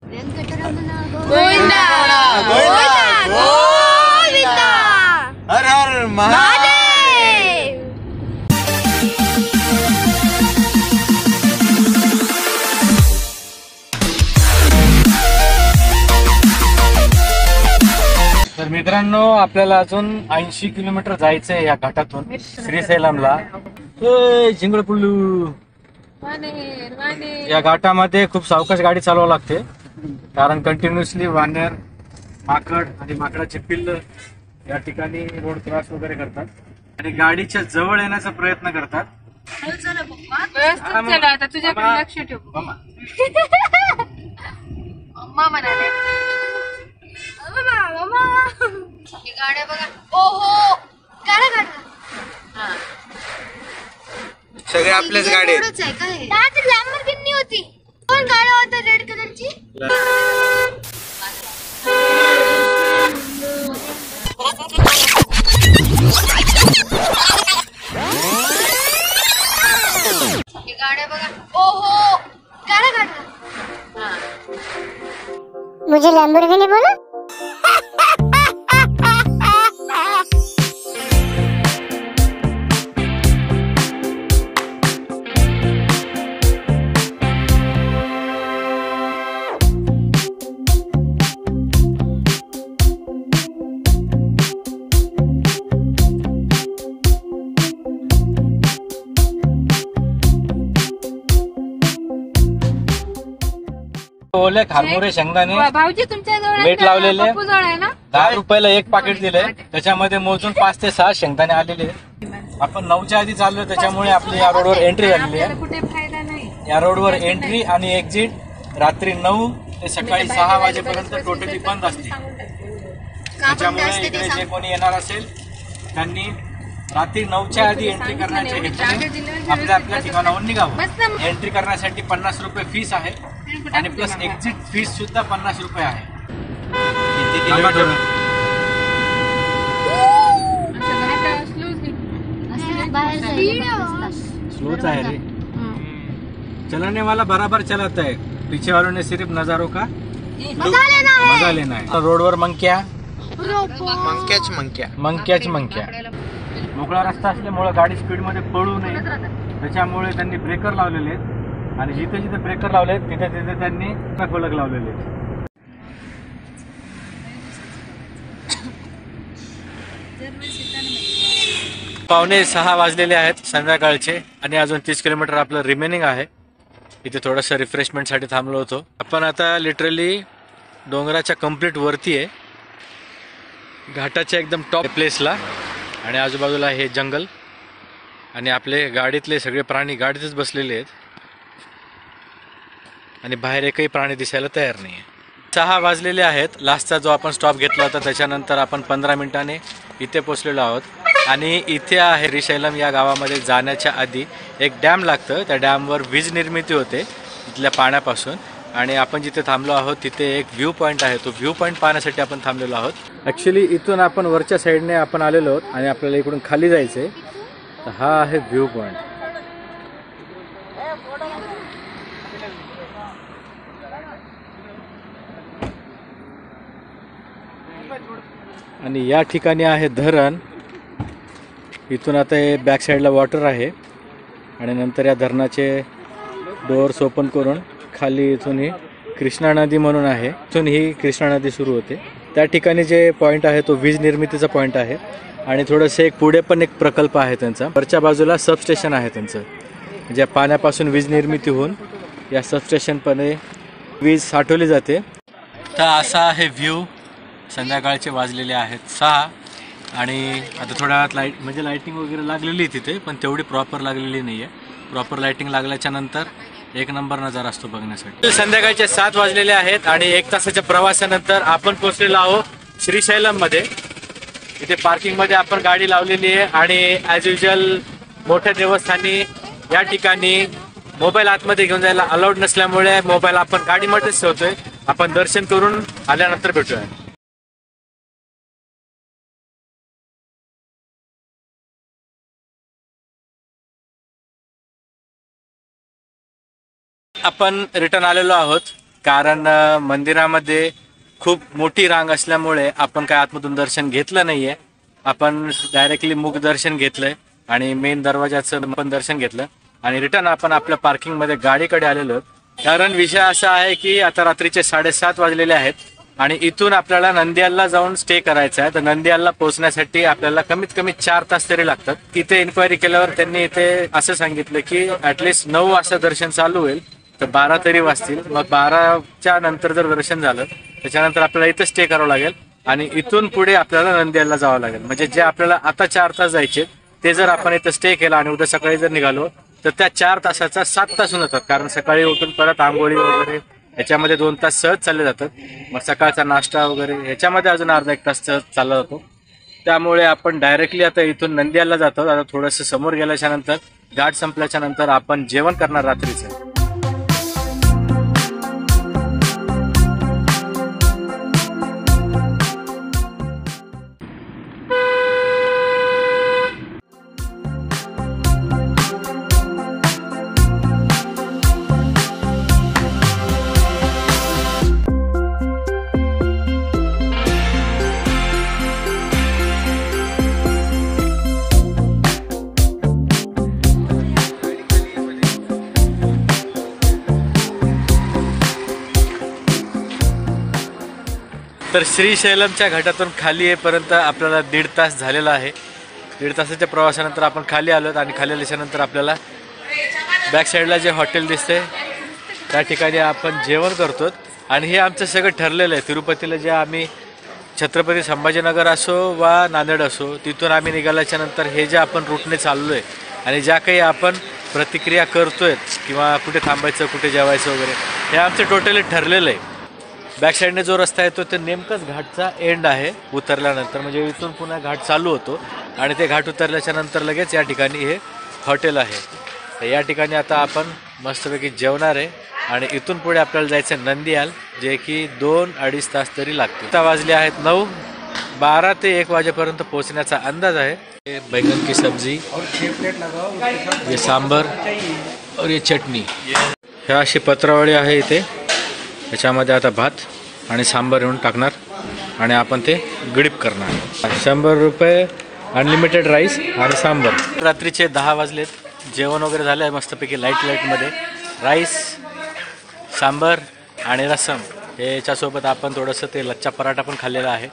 वेंकटरमण गोविंदा गोविंदा हर हर महादेव। तर मित्रांनो, आपल्याला अजून 80 किलोमीटर जायचंय या घाटातून श्रीशैलमला। जिंगळपुल्लू या घाटामध्ये खूप सावकाश गाडी चालवावी लागते, कारण कंटिन्युअसली वानर, माकड आणि माकडाचे पिल्ल या ठिकाणी रोड क्रॉस वगैरे करतात आणि गाडीच्या जवळ येण्याचा प्रयत्न करतात। आता तुझ्याकडे लक्ष ठेव मम्मा म्हणाले गाड्या बघा। ओहो गाड्या काढा सगळे आपल्याच गाडी लॅम्बोर्गिनी होती। कोण गाडी होती रेड कलरची? गाड्या बघा। ओहो गाड्या काढा मुझे लैम्बोर्गिनी बोला। ओले खारमुरे शेंगदाणे भाऊजी तुमच्या जवळ मीठ लावलेले पप्पू जवळ आहे ना? 10 रुपयाला एक पाकिट दिले, त्याच्यामध्ये मोजून 5 ते 6 शेंगदाणे आलेले। आपण 9च्या आधी चाललो, त्याच्यामुळे आपली या रोडवर एंट्री झालेली आहे। कुठे फायदा नाही या रोडवर एंट्री आणि एक्झिट रात्री 9 ते सकाळी 6 वाजेपर्यंत टोटली बंद असते। त्याच्यामुळे इकडे जे कोणी येणार असेल त्यांनी रात्री 9च्या आधी एंट्री करण्याचे हेतूने आपल्या ठिकाणावर निघावं। एंट्री करण्यासाठी 50 रुपये फीस आहे आणि प्लस एक्झिट फीस सुद्धा 50 रुपये आहे। स्लोच आहे रे, चलाने वाला बराबर चलाता है, पीछे वालों ने सिर्फ नजारों का मजा लेना है। रोडवर मंक्याच मंक्या मोकळा रस्ता असल्यामुळे गाडी स्पीड मध्ये पळू नये, त्याच्यामुळे त्यांनी ब्रेकर लावलेले आहेत आणि जिथे जिथे ब्रेकर लावले तिथे तिथे त्यांनी फलक लावलेले आहेत। पावणे 6 वाजलेले आहेत संध्याकाळचे आणि अजून 30 किलोमीटर आपलं रिमेनिंग आहे। इथे थोडंसं रिफ्रेशमेंटसाठी थांबलो होतो आपण। आता लिटरली डोंगराच्या कम्प्लीट वरती आहे, घाटाच्या एकदम टॉप प्लेसला, आणि आजूबाजूला हे जंगल आणि आपले गाडीतले सगळे प्राणी गाडीतच बसलेले आहेत आणि बाहेर एकही प्राणी दिसायला तयार नाही आहे। 6 वाजलेले आहेत, लास्टचा जो आपण स्टॉप घेतला होता त्याच्यानंतर आपण 15 मिनिटांनी इथे पोचलेलो आहोत। आणि इथे आहे श्रीशैलम या गावामध्ये जाण्याच्या आधी एक डॅम लागतं, त्या डॅमवर वीज निर्मिती होते इथल्या पाण्यापासून, आणि आपण जिथे थांबलो आहोत तिथे एक व्ह्यू पॉईंट आहे, तो व्ह्यू पॉईंट पाहण्यासाठी आपण थांबलेलो आहोत। ॲक्च्युली इथून आपण वरच्या साईडने आपण आलेलो आहोत आणि आपल्याला इकडून खाली जायचं आहे, तर हा आहे व्ह्यू पॉईंट। आणि या ठिकाणी आहे धरण, इथून आता हे बॅक साईडला वॉटर आहे आणि नंतर या धरणाचे डोअर्स ओपन करून खाली इथून ही कृष्णा नदी म्हणून आहे, इथून ही कृष्णा नदी सुरू होते। त्या ठिकाणी जे पॉईंट आहे तो वीज निर्मितीचा पॉईंट आहे आणि थोडंसं एक पुढे पण एक प्रकल्प आहे त्यांचा, वरच्या बाजूला सबस्टेशन आहे त्यांचं, ज्या पाण्यापासून वीज निर्मिती होऊन या सबस्टेशनपणे वीज साठवली जाते। तर असा आहे व्ह्यू, संध्याकाळचे वाजलेले आहेत 6 आणि आता थोड्या वेळात म्हणजे लाईटिंग वगैरे लागलेली तिथे, पण तेवढी प्रॉपर लागलेली नाही आहे। प्रॉपर लाईटिंग लागल्याच्या नंतर एक नंबर नजारा असतो बघण्यासाठी। संध्याकाळचे 7 वाजलेले आहेत आणि 1 तासाच्या प्रवासानंतर आपण पोहोचलेलो आहोत श्रीशैलम मध्ये। इथे पार्किंग मध्ये आपण गाडी लावलेली आहे आणि ॲज युजल मोठ्या देवस्थानी या ठिकाणी मोबाईल आतमध्ये घेऊन जायला अलाउड नसल्यामुळे मोबाईल आपण गाडीमध्येच ठेवतोय। आपण दर्शन करून आल्यानंतर भेटूया। आपण रिटर्न आलेलो आहोत कारण मंदिरामध्ये खूप मोठी रांग असल्यामुळे आपण काय आतमधून दर्शन घेतलं नाहीये. आपण डायरेक्टली मुख दर्शन घेतलंय आणि मेन दरवाजाचं पण दर्शन घेतलं आणि रिटर्न आपण आपल्या पार्किंगमध्ये गाडीकडे आलेलो आहोत. कारण विषय असा आहे की आता रात्रीचे 7:30 वाजलेले आहेत आणि इथून आपल्याला नंदियालला जाऊन स्टे करायचा आहे. तर नंदियालला पोहोचण्यासाठी आपल्याला कमीत कमी 4 तास तरी लागतात. इथे इन्क्वायरी केल्यावर त्यांनी इथे असं सांगितलं की ॲटलिस्ट 9 वाजता दर्शन चालू होईल तर 12 तरी वाजतील. मग 12च्या नंतर जर दर्शन झालं त्याच्यानंतर आपल्याला इथं स्टे करावं लागेल आणि इथून पुढे आपल्याला नंदियालला जावं लागेल. म्हणजे जे आपल्याला आता 4 तास जायचे ते जर आपण इथं स्टे केला आणि उद्या सकाळी जर निघालो तर त्या 4 तासाचा 7 तास होऊन जातात. कारण सकाळी उठून परत आंघोळी वगैरे ह्याच्यामध्ये 2 तास सहज चालले जातात. मग सकाळचा नाश्ता वगैरे ह्याच्यामध्ये अजून अर्धा 1 तास सहज चालला जातो. त्यामुळे आपण डायरेक्टली आता इथून नंदियालला जातो. आता थोडंसं समोर गेल्याच्या नंतर घाट संपल्याच्या नंतर आपण जेवण करणार रात्रीचं. तर श्रीशैलमच्या घाटातून खाली येईपर्यंत आपल्याला 1.5 तास झालेला आहे. 1.5 तासाच्या प्रवासानंतर आपण खाली आलोत आणि खाली आल्याच्यानंतर आपल्याला बॅक साईडला जे हॉटेल दिसते त्या ठिकाणी आपण जेवण करतो. आणि हे आमचं सगळं ठरलेलं आहे. तिरुपतीला जे आम्ही छत्रपती संभाजीनगर असो वा नांदेड असो तिथून आम्ही निघाल्याच्या नंतर हे जे आपण रूटने चाललो आहे आणि ज्या काही आपण प्रतिक्रिया करतोय किंवा कुठे थांबायचं कुठे जेवायचं वगैरे हे आमचं टोटली ठरलेलं आहे. बॅक साईडने जो रस्ता येतो ते नेमकंच घाटचा एंड आहे उतरल्यानंतर. म्हणजे इथून पुन्हा घाट चालू होतो आणि ते घाट उतरल्याच्या नंतर लगेच या ठिकाणी हे हॉटेल आहे. तर या ठिकाणी आता आपण मस्तपैकी जेवणार आहे आणि इथून पुढे आपल्याला जायचं नंदियाल जे की 2-2.5 तास तरी लागतील. आता वाजले आहेत 9. 12 ते 1 वाजेपर्यंत पोहोचण्याचा अंदाज आहे. ये बैंगन की सब्जी, ये सांबर और ये चटणी. ह्या अशी पत्रावळी आहे इथे. याच्यामध्ये आता भात आणि सांबर येऊन टाकणार आणि आपण ते गडीप करणार. 100 रुपये अनलिमिटेड राईस आणि सांबर. रात्रीचे 10 वाजलेत. जेवण वगैरे झालं आहे मस्तपैकी लाईटमध्ये. राईस, सांबर आणि रसम याच्यासोबत आपण थोडंसं ते लच्छा पराठा पण खाल्लेला आहे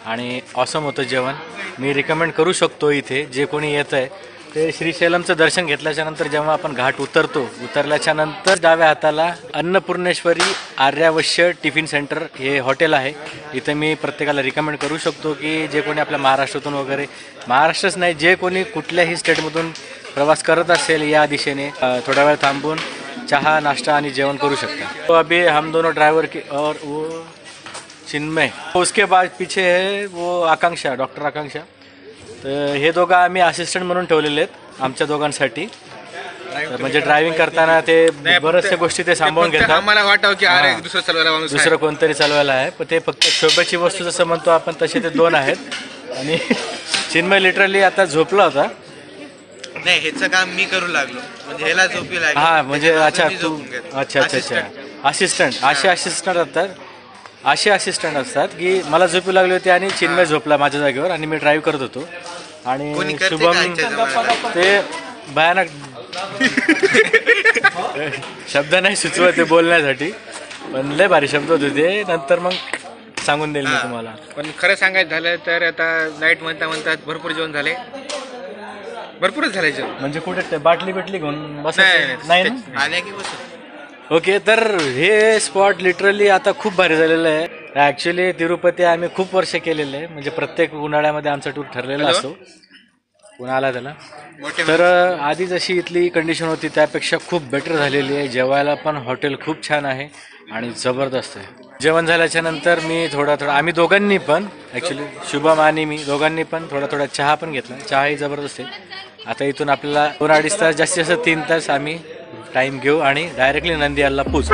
आणि ऑसम होतं जेवण. मी रिकमेंड करू शकतो इथे जे कोणी येतं आहे ते श्रीशैलमचं दर्शन घेतल्याच्या नंतर जेव्हा आपण घाट उतरल्याच्या नंतर डाव्या हाताला अन्नपूर्णेश्वरी आर्यावश्य टिफिन सेंटर हे हॉटेल आहे. इथे मी प्रत्येकाला रिकमेंड करू शकतो की जे कोणी आपल्या महाराष्ट्रातून वगैरे महाराष्ट्रच नाही जे कोणी कुठल्याही स्टेटमधून प्रवास करत असेल या दिशेने थोडा वेळ थांबून चहा नाश्ता आणि जेवण करू शकता. तो अभी हम दोनों ड्राइवर की और वो चिन्मय उसके बाद पीछे है वो आकांक्षा डॉक्टर आकांक्षा. तर हे दोघं आम्ही असिस्टंट म्हणून ठेवलेले आहेत आमच्या दोघांसाठी. म्हणजे ड्रायव्हिंग करताना ते बऱ्याचशा गोष्टी ते सांभाळून घेतात. आम्हाला वाटावं की अरे दुसरं कोणतरी चालवायला आहे पण ते फक्त शोभेची वस्तू जसं म्हणतो आपण तसे ते 2 आहेत. आणि चिन्मय लिटरली आता झोपला होता. नाही ह्याचं काम मी करू लागलो म्हणजे ह्याला झोपी लागली. हा म्हणजे अच्छा तू अच्छा असिस्टंट असे असिस्टंट असतात की मला झोपू लागली होती आणि चिन्मय झोपला माझ्या जागेवर आणि मी ड्राईव्ह करत होतो. आणि शुभम ते भयानक शब्द नाही सुचवत ते बोलण्यासाठी पण लय भारी शब्द होते ते. नंतर मग सांगून देईल मी तुम्हाला. पण खरं सांगायचं झालं तर आता नाईट म्हणता भरपूर जेवण झाले. भरपूरच झाले जेवण. म्हणजे कुठे बाटली घेऊन बसायचं नाही आल्या की बस. ओके. तर हे स्पॉट लिटरली आता खूप भारी झालेलं आहे. ॲक्च्युली तिरुपती आम्ही खूप वर्ष केलेलं आहे. म्हणजे प्रत्येक उन्हाळ्यामध्ये आमचा टूर ठरलेला असतो. उन्हाळा त्याला तर आधी जशी इथली कंडिशन होती त्यापेक्षा खूप बेटर झालेली आहे. जेवायला पण हॉटेल खूप छान आहे आणि जबरदस्त आहे. जेवण झाल्याच्या नंतर मी थोडा आम्ही दोघांनी पण ॲक्च्युली शुभम आणि मी दोघांनी पण थोडा चहा पण घेतला. चहाही जबरदस्त आहे. आता इथून आपल्याला 2-2.5 तास जास्तीत जास्त 3 तास आम्ही टाईम घेऊ आणि डायरेक्टली नंदियालला पोहोचू.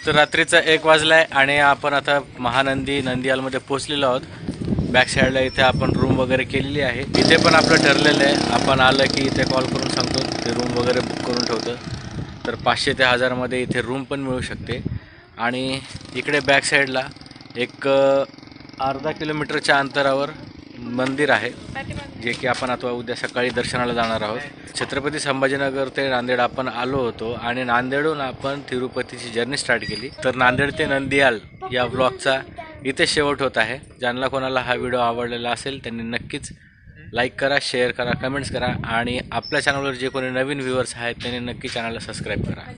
तर रात्रीचा 1 वाजलाय आणि आपण आता महानंदी नंदियालमध्ये पोहोचलेलो आहोत. बॅक साईडला इथे आपण रूम वगैरे केलेली आहे. इथे पण आपलं ठरलेलं आहे, आपण आलं की इथे कॉल करून सांगतो, ते रूम वगैरे बुक करून ठेवतं. तर 500 ते 1000मध्ये इथे रूम पण मिळू शकते. आणि इकडे बॅक साईडला एक अर्धा किलोमीटरच्या अंतरावर मंदिर आहे, जे की आपण आता उद्या सकाळी दर्शनाला जाणार आहोत. छत्रपती संभाजीनगर ते नांदेड आपण आलो होतो आणि नांदेडहून आपण तिरुपतीची जर्नी स्टार्ट केली. तर नांदेड ते नंदियाल या व्लॉगचा इथे शेवट होत आहे. ज्यांना कोणाला हा व्हिडिओ आवडलेला असेल त्यांनी नक्कीच लाईक करा, शेअर करा, कमेंट्स करा आणि आपल्या चॅनलवर जे कोणी नवीन व्ह्यूअर्स आहेत त्यांनी नक्की चॅनलला सबस्क्राईब करा.